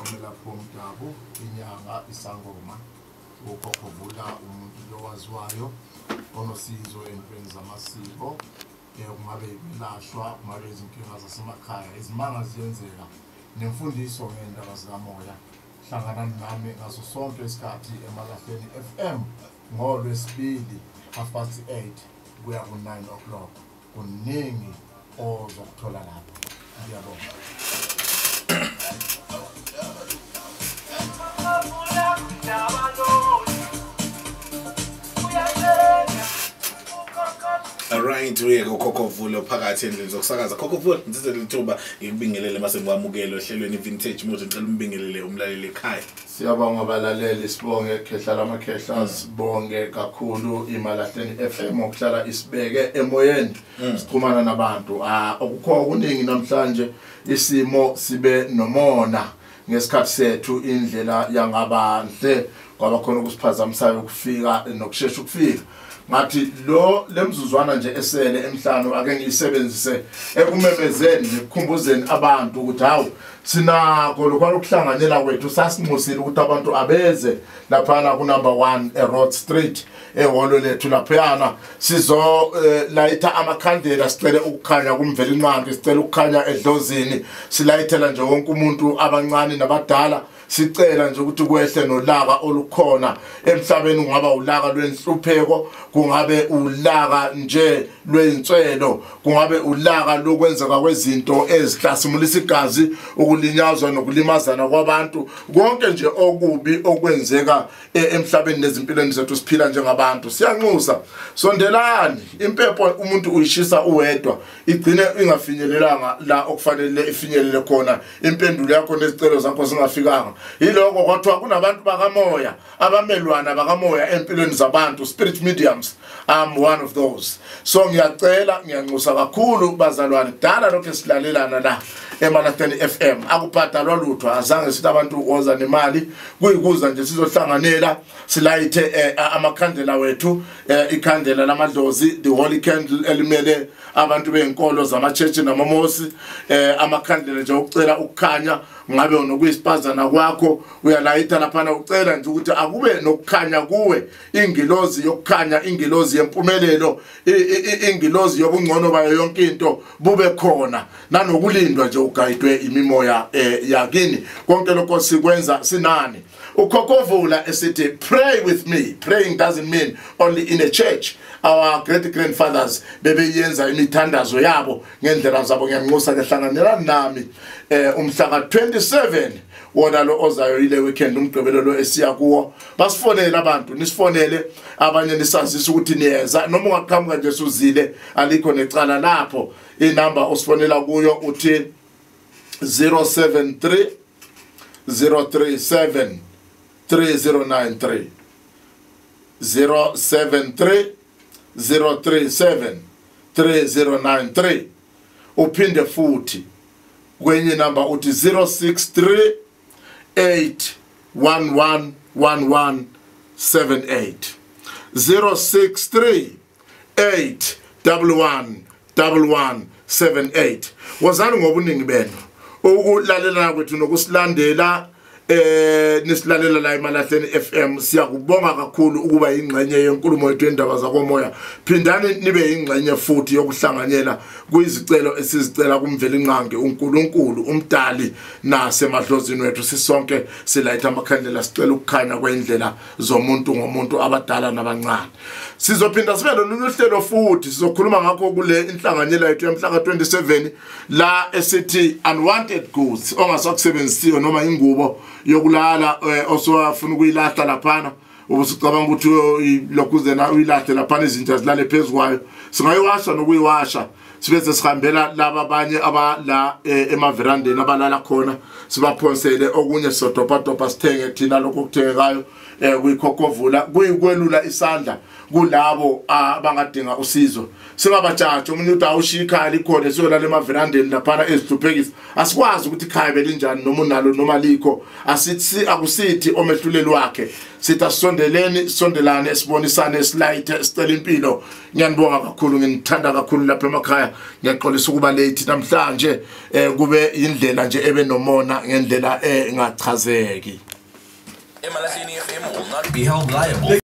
Umela Pomdabu, Inyanga, Isangoma, Khokhovula, Lowaziwayo, Onosizo entweni zamasiko, ungabe belashwa, ungabe izinkinga zasemakhaya, izimanga ziyenzeka, nemfundiso ngendaba zikamoya. Hlangana nami ngaso sonke isikhathi eMalahleni FM ngoLwesibili 8:30 kuya ku9 o'clock. Kuningi ozokuthola lapho. Ngiyabonga. Right, we go Khokhovula phakathi endlini zokusakaza. Khokhovula ngize lithuba ngikubingelele mase ngikwamukela ohlelweni vintage mode ngicela umbingelele umlaleli ekhaya. Siyabonga abalaleli, sibonge Khehla lamakhehla, sibonge kakhulu iMalahleni FM okuhlala isibeke emoyeni sikhumana nabantu. Okukho okuningi namhlanje isimo sibe nomona ngesikhathi sethu indlela yangabanhle kwaba khona ukusiphazamisayo ukufika nokushesha ukufika. Ngathi lemzuzwana nje esele emhlanu ake ngiyisebenzise ekumemezeni nekukhumbuzeni abantu ukuthi hawu sinakho lokho ukuhlanganela kwethu sasinqusile ukuthi abantu abeze laphana ku number 1 eRoad Street ehholo lethu laphana sizo layitha amakhandela sicela ukukhanya kumvela inqangi sicela ukukhanya edlozini silayithela nje wonke umuntu abancane nabadala sicela nje ukuthi kwehle nolaka olukhona emhlabeni kungaba ulaka lwenhlupheko kungabe ulaka nje lwenswelo kungabe ulaka lokwenzeka kwezinto ezihlasimulisa igazi ukulinyazwa nokulimazana kwabantu konke nje okubi okwenzeka emhlabeni nezimpilweni zethu siphila njengabantu siyanxusa sondelani impepho umuntu uyishisa uwedwa igcine ingafinyelelanga la okufanele ifinyelele khona impendulo yakho nezicelo zakho zingafikanga yiloko kwathiwa kunabantu bakamoya abamelwana bakamoya empilweni zabantu spirit mediums. I'm one of those. So ngiyacela ngiyanxusa kakhulu bazalwane dala lokho esilalelana la eMalahleni FM akubhadalwa lutho azange sithi abantu oza nemali kuyikuza nje sizohlanganela silayithe amakhandela wethu ikhandela lamadlozi the holy candle elimele abantu benkolo zamachechi namamosi amakhandela nje ukucela ukukhanya ngabe unokuyisipazana kwakho uyalayitha laphana ucela nje ukuthi akube nokukhanya kuwe ingilozi yokukhanya ingilozi yempumelelo ingilozi yobungcono bayo yonke into bube khona nanokulindwa nje ugayidwe imimoya yakini konke lokho sikwenza sinani uKhokhovula esithi pray with me. Praying doesn't mean only in a church. Our great grandfathers bebeyenza imithandazo yabo ngendlela zabo ngiyanxusa ngehlanganela nami umhla ka27 wona lo ozayo ile weekend umgqibelo esiya kuwo basifonela abantu nisifonele abanye nisazisa ukuthi niyeza noma ungaqhamuka nje suzile alikho necala lapho inamba osifonela kuyo uthi 073 037 3093 073 037 3093 uphinde futhi kwenye number uthi 063 811 1178 063 811 1178 wazani ngobuningi benu ukulalela kwethu nokusilandela nisilalela la eMalahleni FM siyakubonga kakhulu ukuba ingxenye yenkulumo yethu endaba zakomoya phindani nibe ingxenye futhi yokuhlanganyela kuyizicelo esizicela kumvela inqangi uNkulunkulu umdali nasemadlozini wethu sisonke silayitha amakhandlela sicela ukukhanya kwendlela zomuntu ngomuntu abadala nabancane sizophinda sibe loluhlelo futhi sizokhuluma ngakho kule inhlanganyela yethu yamhla ka27 la esithi unwanted goods ongasakusebenzisiwe noma ingubo yokulala osowafuna ukuyilahla laphana ubusicabanga ukuthi lokuzena uyilahle laphana izinto zilale phezukwayo singayiwasha nokuyiwasha sibese sihambela laba abanye abala emaverandeni abalala khona sibaphonsele okunye sodopa sithenge thina lokho kuthengekayo kuyiKhokhovula kuyikwelula isandla kulabo abangadinga usizo singabajaji umuntu uthi awushika likhona siyolala emaverandeni laphana ezihluphekisa asikwazi ukuthi ikhaya belinjani noma unalo noma likho asithi akusithi omehluleli wakhe sithi sondelane sibonisane silayithe sicela impilo ngiyanibonga kakhulu nginithanda kakhulu lapha emakhaya emakhaya ngiyaxolisa ukuba late namhlanje kube indlela nje ebenomona ngendlela engachazeki. Emalahleni FM will not be held liable